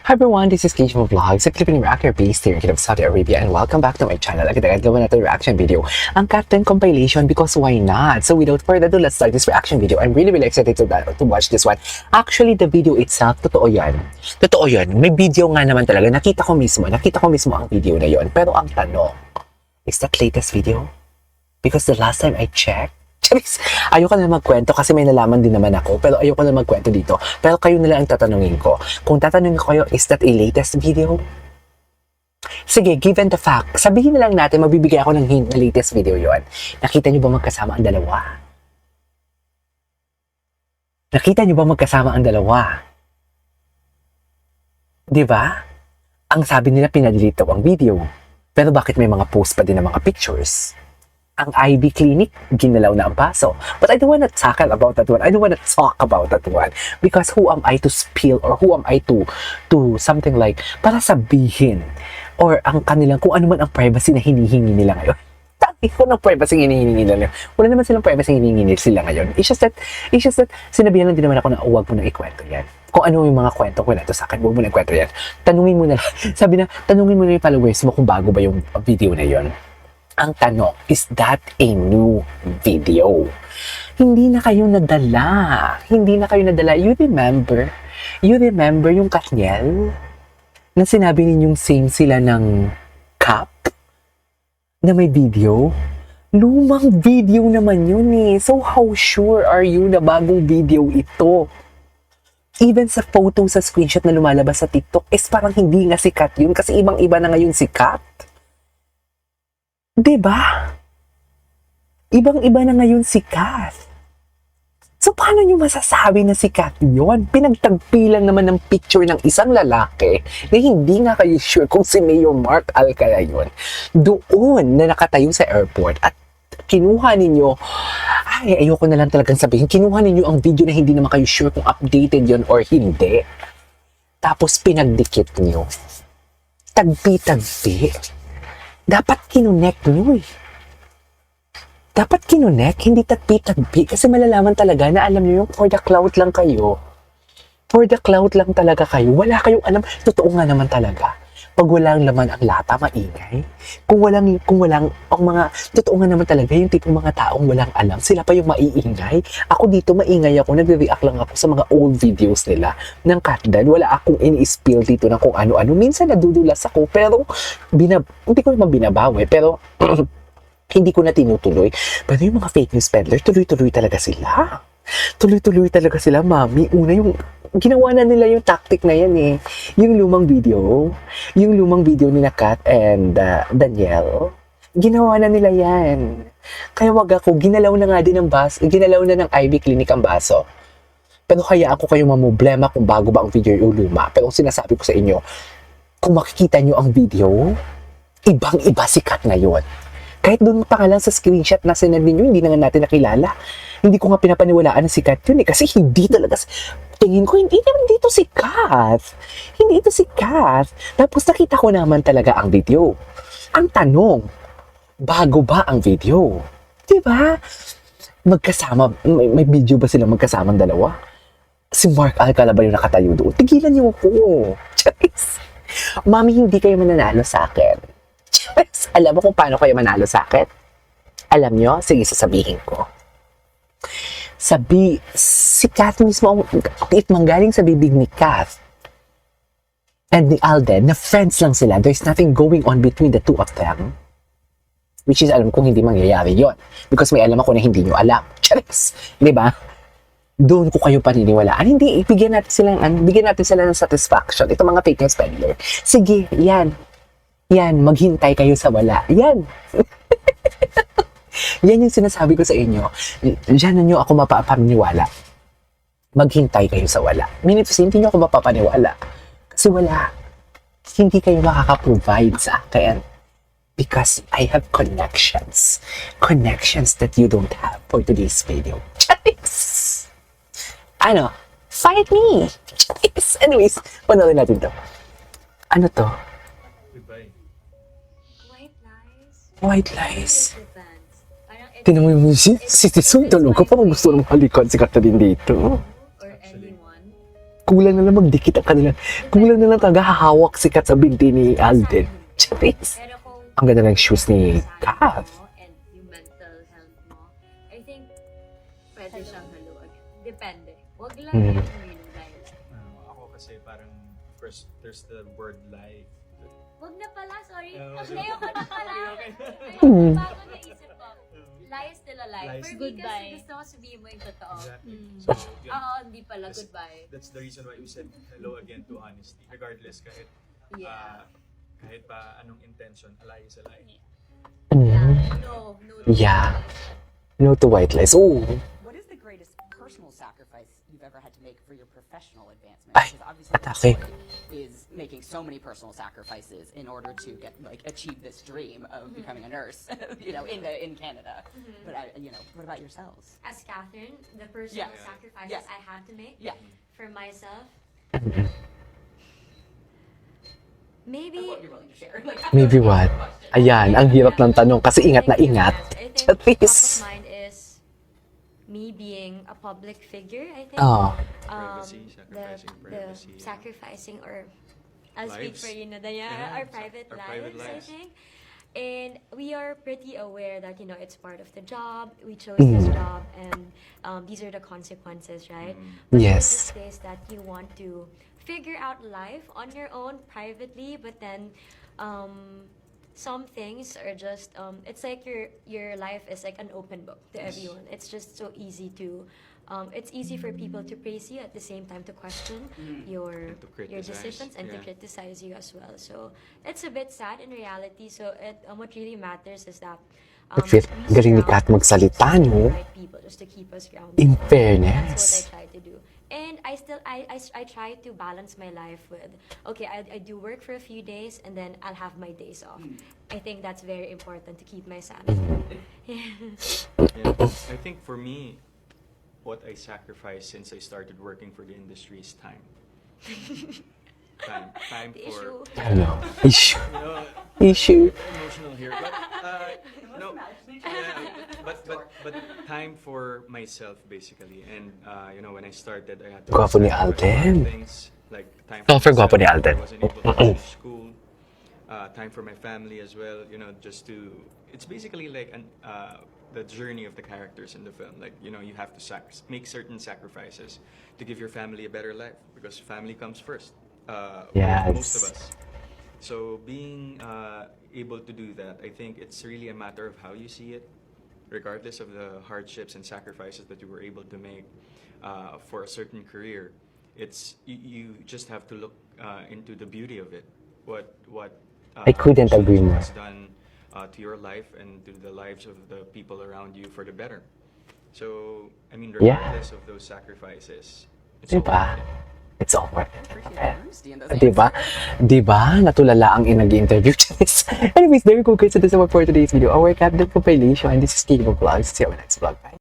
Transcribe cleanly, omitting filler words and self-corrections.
Hi everyone, this is Keisha Vlogs, a Filipino reactor based here in Kingdom of Saudi Arabia, and welcome back to my channel. Agad-agad gawa natin reaction video, ang Captain compilation, because why not? So without further ado, let's start this reaction video. I'm really excited to watch this one. Actually, the video itself, totoo yan. Totoo yan. May video nga naman talaga. Nakita ko mismo ang video na yon. Pero ang tanong, is that latest video? Because the last time I checked, Charis, ayoko na magkwento kasi may nalaman din naman ako, pero ayoko na magkwento dito. Pero kayo na lang ang tatanungin ko. Kung tatanungin ko kayo, is that a latest video? Sige, given the fact, sabihin na lang natin, magbibigay ako ng hint na latest video yon. Nakita niyo ba magkasama ang dalawa? Nakita niyo ba magkasama ang dalawa? Di ba? Ang sabi nila pinadelete daw ang video. Pero bakit may mga post pa din ng mga pictures? Ang IB Clinic, ginalaw na ang baso. But I don't wanna tackle about that one. I don't wanna talk about that one. Because who am I to spill or who am I to something like, para sabihin, or ang kanilang, kung ano man ang privacy na hinihingi nila ngayon. Tangi ko ng privacy hinihingi nila ngayon. Wala naman silang privacy hinihingi sila ngayon. It's just that, sinabihan lang din naman ako na huwag mo nang ikwento yan. Kung ano yung mga kwento ko na ito sa akin, huwag mo nang ikwento yan. Tanungin mo na, sabi na, tanungin mo na yung followers mo kung bago ba yung video na yon. Ang tanong, is that a new video? Hindi na kayo nadala. You remember yung Katniel? Na sinabi ninyong same sila ng Cap? Na may video? Lumang video naman yun eh. So how sure are you na bagong video ito? Even sa photo, sa screenshot na lumalabas sa TikTok, is parang hindi nga si Kat yun kasi ibang-iba na ngayon si Kat. Diba? Ibang-iba na ngayon si Kat. So, paano nyo masasabi na si Kat yun? Pinagtagpi lang naman ng picture ng isang lalaki na hindi nga kayo sure kung si Mayor Mark Alcala yun. Doon na nakatayo sa airport at kinuha ninyo, ay, ayoko na lang talagang sabihin, kinuha ninyo ang video na hindi naman kayo sure kung updated yun or hindi. Tapos, pinagdikit nyo. Tagpi-tagpi. Dapat kinunek nyo eh. Dapat kinunek, hindi tagpi-tagpi. Kasi malalaman talaga na alam nyo yung for the clout lang kayo. For the clout lang talaga kayo. Wala kayong alam. Totoo nga naman talaga. Pag walang laman ang lata, maingay. Kung walang, ang mga, totoo nga naman talaga, yung tipong mga taong walang alam, sila pa yung maiingay. Ako dito, maingay ako, nagre-react lang ako sa mga old videos nila ng Katdan. Wala akong ini-spill dito na kung ano-ano. Minsan nadudulas ako, pero, hindi ko naman binabawi, pero, hindi ko na tinutuloy. Pero yung mga fake news peddler, tuloy-tuloy talaga sila. Tuloy-tuloy talaga sila, mami. Una yung, ginawa na nila yung tactic na yan eh. Yung lumang video ni Kat and Danielle, ginawa na nila yan. Kaya wag ako, ginalaw na nga din ng ginalaw na ng IB Clinic ang baso. Pero kaya ako kayo mamoblema kung bago ba ang video yung luma. Pero sinasabi ko sa inyo, kung makikita nyo ang video, ibang-iba si Kat ngayon. Kahit doon pa nga lang sa screenshot na sinend ninyo, hindi na nga natin nakilala. Hindi ko nga pinapaniwalaan na si Kat yun eh. Kasi hindi talaga, tingin ko, hindi naman dito si Kat. Hindi ito si Kat. Tapos nakita ko naman talaga ang video. Ang tanong, bago ba ang video? Diba? Magkasama, may video ba sila magkasamang dalawa? Si Mark Alcala ba yung nakatayo doon? Tigilan niyo ako. Charis. Mami, hindi kayo mananalo sa akin. Charis. Alam mo kung paano kayo manalo sa akin? Alam nyo? Sige, sasabihin ko. Si Kat mismo, manggaling sa bibig ni Kat and ni Alden, na friends lang sila. There's nothing going on between the two of them. Which is, alam kong hindi mangyayari yon. Because may alam ako na hindi nyo alam. Charis! Diba? Doon ko kayo paniniwalaan. Hindi, bigyan natin sila ng satisfaction. Ito mga fake news peddler. Sige, yan. Yan, maghintay kayo sa wala. Yan. Yan yung sinasabi ko sa inyo. Diyan nyo ako mapapaniwala. Maghintay kayo sa wala. Meaning to say, hindi nyo ako mapapaniwala. Kasi wala. Hindi kayo makaka-provide sa akin. Because I have connections. Connections that you don't have for today's video. Charis! Ano? Fight me! Charis! Anyways, panoorin natin to. Ano to? White lies. Tinan mo yung si Tsun, tulog ko. Parang gusto nang halikan si Kat din dito. Or anyone Kulang na lang magdikit ang kanilang, kulang na lang talaga hahawak si Kat sa binti ni Alden. Charis. Pero kung Ang ganda ng shoes ni Kat. and yung mental health mo, I think pwede siyang haluan. Depende. Huwag lang Mm. yung real life. Ako kasi parang first there's the word lie. Huwag na pala, sorry. Oo, Ayoko na pala. Okay. Mm. Bago naisip ko. Lie is still a lie. Lie is For me still- kasi gusto ko sabihin mo yung totoo. Exactly. Mm. So yun, Oo, hindi pala. That's- Goodbye. that's the reason why we said hello again to honesty. Regardless Yeah. kahit pa anong intention, a lie is a lie. Yeah. Mm. No. Yeah. No to white lies. Oh, What is the greatest personal sacrifice you've ever had to make for your professional advancement? Ay, Because obviously atake. Troy is making so many personal sacrifices in order to get achieve this dream of becoming a nurse, in Canada. But what about yourselves? As Catherine, the personal Yeah. sacrifices Yes. I had to make Yeah. for myself, Mm-hmm. maybe What you're willing to share? maybe what? Ayan, ang hirap ng tanong kasi ingat na ingat. I think top Charis. of mind is me being a public figure, I think. Oh, Privacy, the privacy. sacrificing, or I'll speak Lives. for you, Nadaya, Yeah, our private our lives, private I lives. think. And we are pretty aware that, it's part of the job. We chose this job, and these are the consequences, right? But Yes. there's this days that you want to figure out life on your own privately, but then some things are just it's like your life is like an open book to everyone. It's just so easy to it's easy for people to praise you, at the same time to question your And to criticize, decisions and to yeah. criticize you as well. So it's a bit sad in reality. So what really matters is that Fit. we Galing ni surround Kat magsalita, ourselves with no? the right people just to keep us grounded. In That's fairness. what I try to do. And I try to balance my life with, okay, I do work for a few days and then I'll have my days off. I think that's very important to keep my sanity. Yeah. I think for me, what I sacrificed since I started working for the industry is time. Time The for issue. Ano? Issue. you know, Issue. emotional here, but no, yeah, but time for myself basically, and when I started, I had to Gwapo ni sacrifice a lot of Alden. things, like time Oh, for gwapo ni myself. Alden. I wasn't able to finish school. Time for my family as well. Just to, it's basically like the journey of the characters in the film. Like you have to make certain sacrifices to give your family a better life, because family comes first. For most of Yes. us. So being able to do that, I think it's really a matter of how you see it, regardless of the hardships and sacrifices that you were able to make for a certain career. You just have to look into the beauty of it. What I couldn't agree more. has done to your life and to the lives of the people around you for the better. So I mean, Yeah. regardless of those sacrifices, it's Diba? all worth it. It's over. Appreciate the honesty in those Diba? Diba? Natulala ang nag-interview. Anyways, there you go guys. So this is all for today's video. Our captain compilation. And this is Steve Vlogs. See you on the next vlog. Bye.